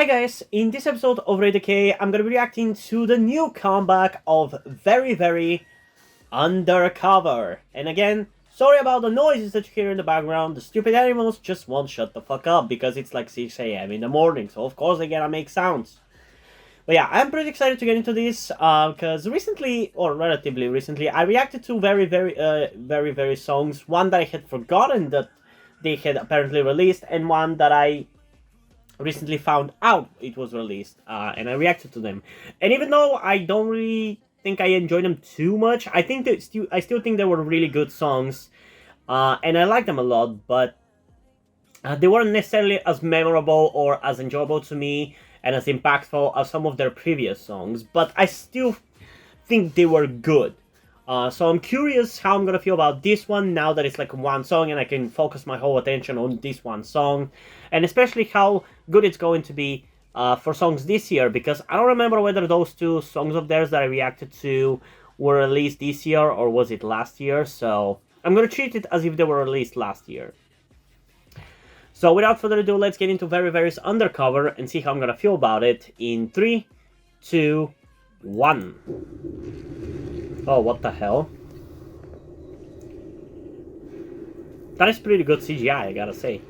Hi guys, in this episode of VERIVERY, I'm gonna be reacting to the new comeback of VERIVERY Undercover. And again, sorry about the noises that you hear in the background. The stupid animals just won't shut the fuck up because it's like 6 a.m. in the morning, so of course they gotta make sounds. But yeah, I'm pretty excited to get into this because recently, or relatively recently, I reacted to very songs. One that I had forgotten that they had apparently released, and one that I recently found out it was released, and I reacted to them. And even though I don't really think I enjoyed them too much, I still think they were really good songs, and I like them a lot. But they weren't necessarily as memorable or as enjoyable to me and as impactful as some of their previous songs. But I still think they were good. So I'm curious how I'm gonna feel about this one now that it's like one song and I can focus my whole attention on this one song, and especially how good it's going to be for songs this year, because I don't remember whether those two songs of theirs that I reacted to were released this year or was it last year. So I'm gonna treat it as if they were released last year. So without further ado, let's get into VERIVERY's Undercover and see how I'm gonna feel about it in 3, 2, 1. Oh, what the hell? That is pretty good CGI, I gotta say.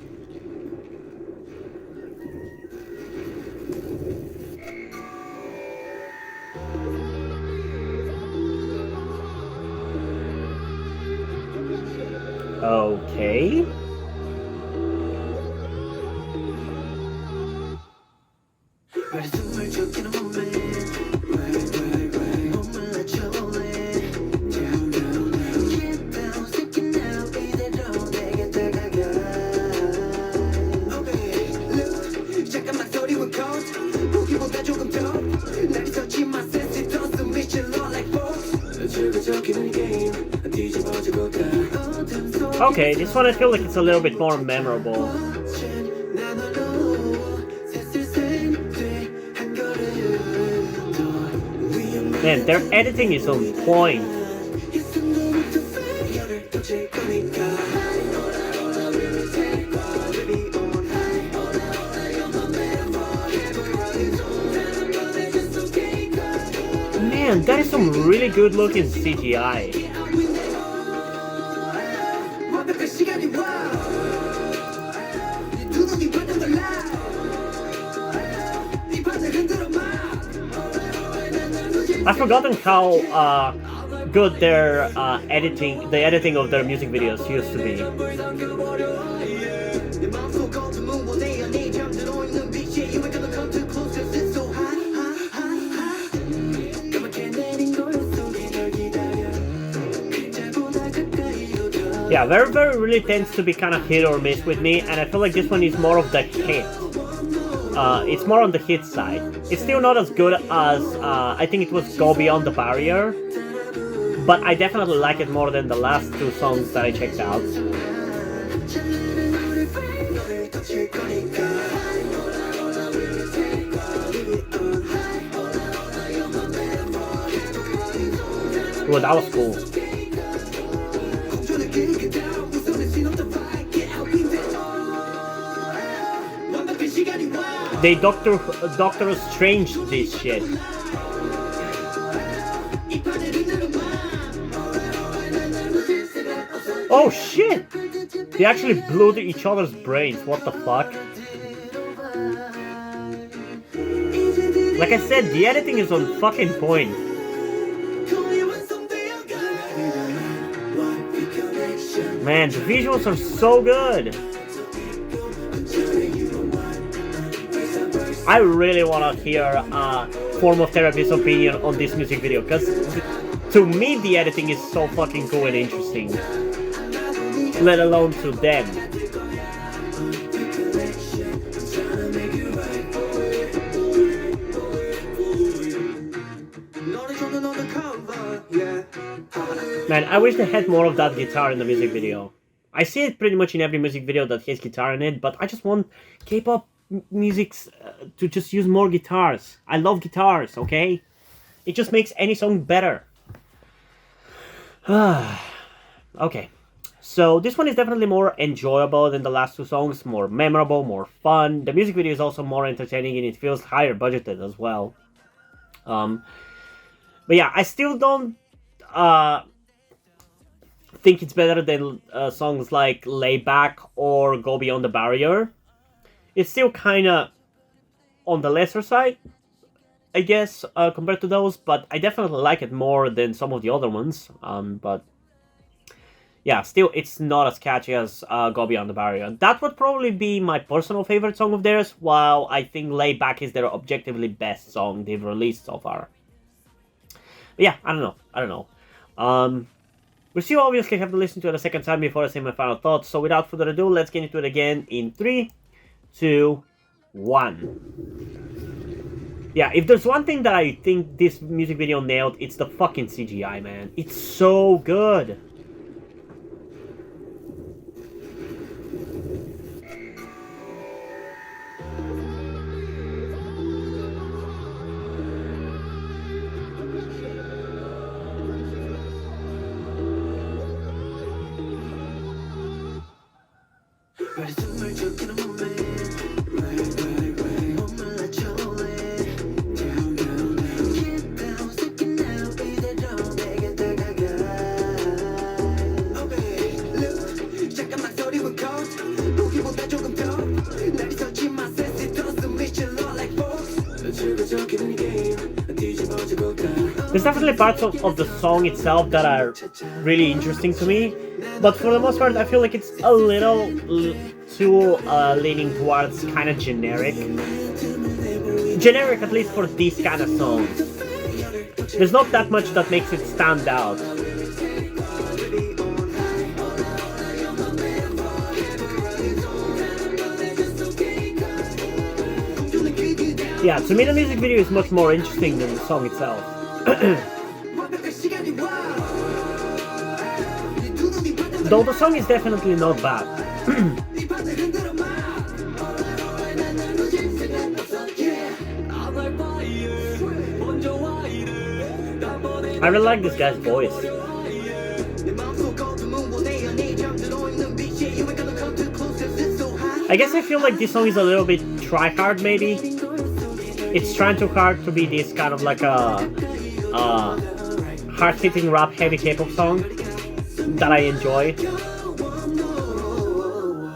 Okay. Okay, this one I feel like it's a little bit more memorable. Man, their editing is on point. Man, that is some really good looking CGI. I've forgotten how good their the editing of their music videos used to be. Yeah, VERIVERY really tends to be kind of hit or miss with me, and I feel like this one is more of the hit. It's more on the hit side. It's still not as good as I think it was Go Beyond the Barrier, but I definitely like it more than the last two songs that I checked out. Well, that was cool. They Doctor Strange this shit. Oh shit! They actually blew each other's brains. What the fuck? Like I said, the editing is on fucking point. Man, the visuals are so good. I really want to hear Form of Therapy's opinion on this music video, because to me the editing is so fucking cool and interesting, let alone to them. Man, I wish they had more of that guitar in the music video. I see it pretty much in every music video that has guitar in it, but I just want K-pop musics to just use more guitars. I love guitars, okay? It just makes any song better. Okay. So this one is definitely more enjoyable than the last two songs, more memorable, more fun. The music video is also more entertaining and it feels higher budgeted as well. Um, but yeah, I still don't uh, think it's better than songs like Lay Back or Go Beyond the Barrier. It's still kind of on the lesser side, I guess, compared to those, but I definitely like it more than some of the other ones. But yeah, still, it's not as catchy as Go Beyond the Barrier. That would probably be my personal favorite song of theirs, while I think Lay Back is their objectively best song they've released so far. But yeah, I don't know. We still obviously have to listen to it a second time before I say my final thoughts, so without further ado, let's get into it again in 3, 2, 1. Yeah, if there's one thing that I think this music video nailed, it's the fucking CGI, man. It's so good. There's definitely parts of the song itself that are really interesting to me, but for the most part, I feel like it's a little too leaning towards kind of generic. Generic, at least for these kind of songs. There's not that much that makes it stand out. Yeah, to me the music video is much more interesting than the song itself. Though the song is definitely not bad. I really like this guy's voice. I guess I feel like this song is a little bit try-hard, maybe. It's trying too hard to be this kind of like a hard-hitting rap heavy K-pop song that I enjoy.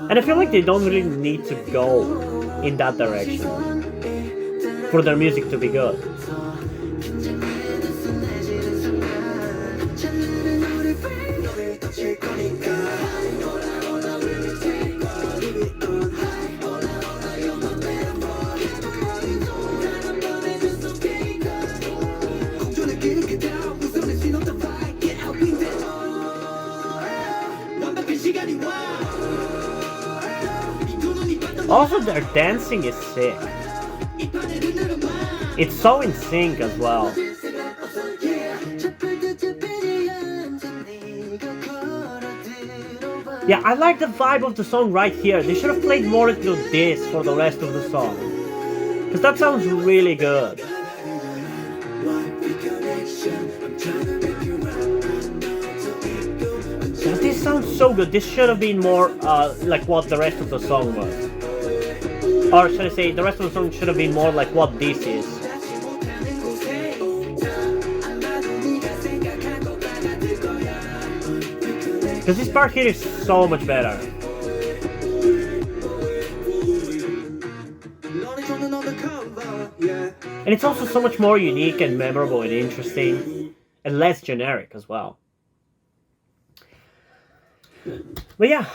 And I feel like they don't really need to go in that direction for their music to be good. Also, their dancing is sick. It's so in sync as well. Yeah, I like the vibe of the song right here. They should have played more into this for the rest of the song, because that sounds really good. This sounds so good. This should have been more like what the rest of the song was. Or should I say, the rest of the song should have been more like what this is. Because this part here is so much better. And it's also so much more unique and memorable and interesting. And less generic as well. But yeah,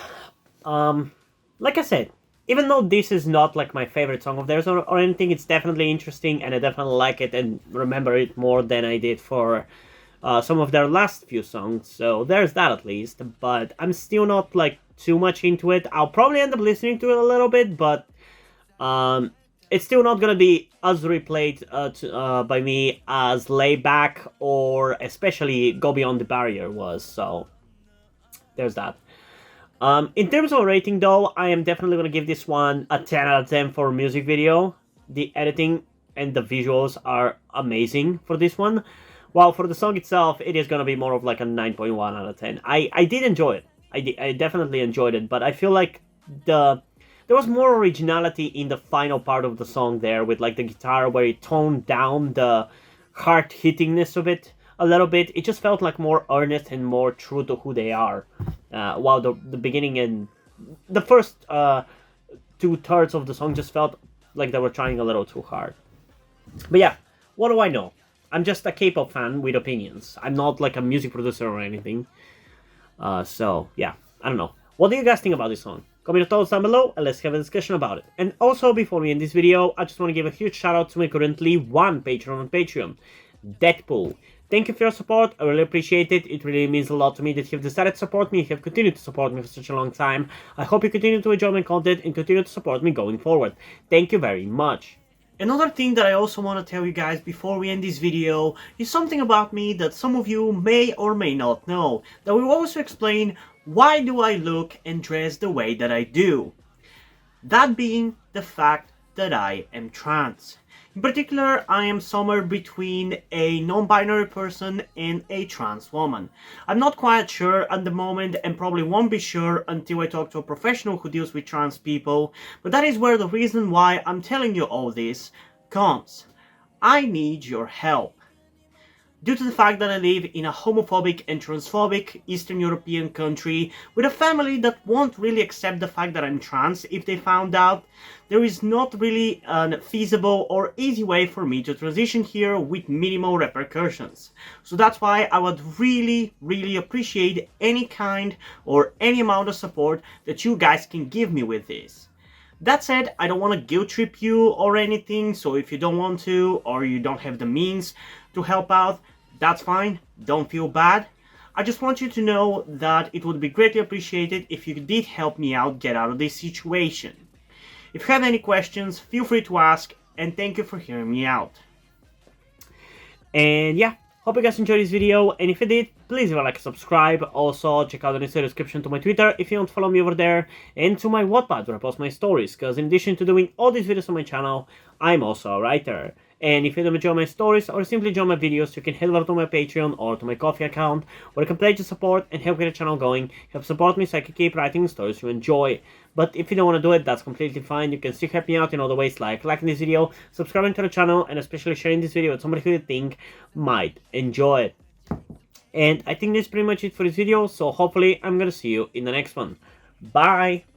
like I said, even though this is not like my favorite song of theirs or anything, it's definitely interesting and I definitely like it and remember it more than I did for some of their last few songs. So there's that at least, but I'm still not like too much into it. I'll probably end up listening to it a little bit, but it's still not gonna be as replayed by me as Layback or especially Go Beyond the Barrier was, so there's that. In terms of rating though, I am definitely going to give this one a 10 out of 10 for music video. The editing and the visuals are amazing for this one. While for the song itself, it is going to be more of like a 9.1 out of 10. I did enjoy it. I definitely enjoyed it, but I feel like there was more originality in the final part of the song there, with like the guitar where it toned down the hard hittingness of it a little bit. It just felt like more earnest and more true to who they are. While the beginning and the first 2/3 of the song just felt like they were trying a little too hard. But yeah, what do I know? I'm just a K-pop fan with opinions. I'm not like a music producer or anything. So yeah, I don't know. What do you guys think about this song? Comment your thoughts down below and let's have a discussion about it. And also, before we end this video, I just want to give a huge shout out to my currently one patron on Patreon, Deadpool. Thank you for your support, I really appreciate it. It really means a lot to me that you have decided to support me, you have continued to support me for such a long time. I hope you continue to enjoy my content and continue to support me going forward. Thank you very much. Another thing that I also want to tell you guys before we end this video is something about me that some of you may or may not know, that will also explain why do I look and dress the way that I do. That being the fact that I am trans. In particular, I am somewhere between a non-binary person and a trans woman. I'm not quite sure at the moment and probably won't be sure until I talk to a professional who deals with trans people, but that is where the reason why I'm telling you all this comes. I need your help. Due to the fact that I live in a homophobic and transphobic Eastern European country with a family that won't really accept the fact that I'm trans if they found out, there is not really a feasible or easy way for me to transition here with minimal repercussions. So that's why I would really appreciate any kind or any amount of support that you guys can give me with this. That said, I don't want to guilt trip you or anything, so if you don't want to or you don't have the means to help out, that's fine, don't feel bad. I just want you to know that it would be greatly appreciated if you did help me out get out of this situation. If you have any questions, feel free to ask, and thank you for hearing me out. And yeah, hope you guys enjoyed this video, and if you did, please leave a like and subscribe. Also, check out the description to my Twitter if you want to follow me over there, and to my Wattpad where I post my stories, because in addition to doing all these videos on my channel, I'm also a writer. And if you don't enjoy my stories or simply enjoy my videos, you can head over to my Patreon or to my Ko-fi account, where you can pledge your support and help get the channel going, help support me so I can keep writing stories you enjoy. But if you don't want to do it, that's completely fine. You can still help me out in other ways, like liking this video, subscribing to the channel, and especially sharing this video with somebody who you think might enjoy it. And I think that's pretty much it for this video, so hopefully I'm gonna see you in the next one. Bye!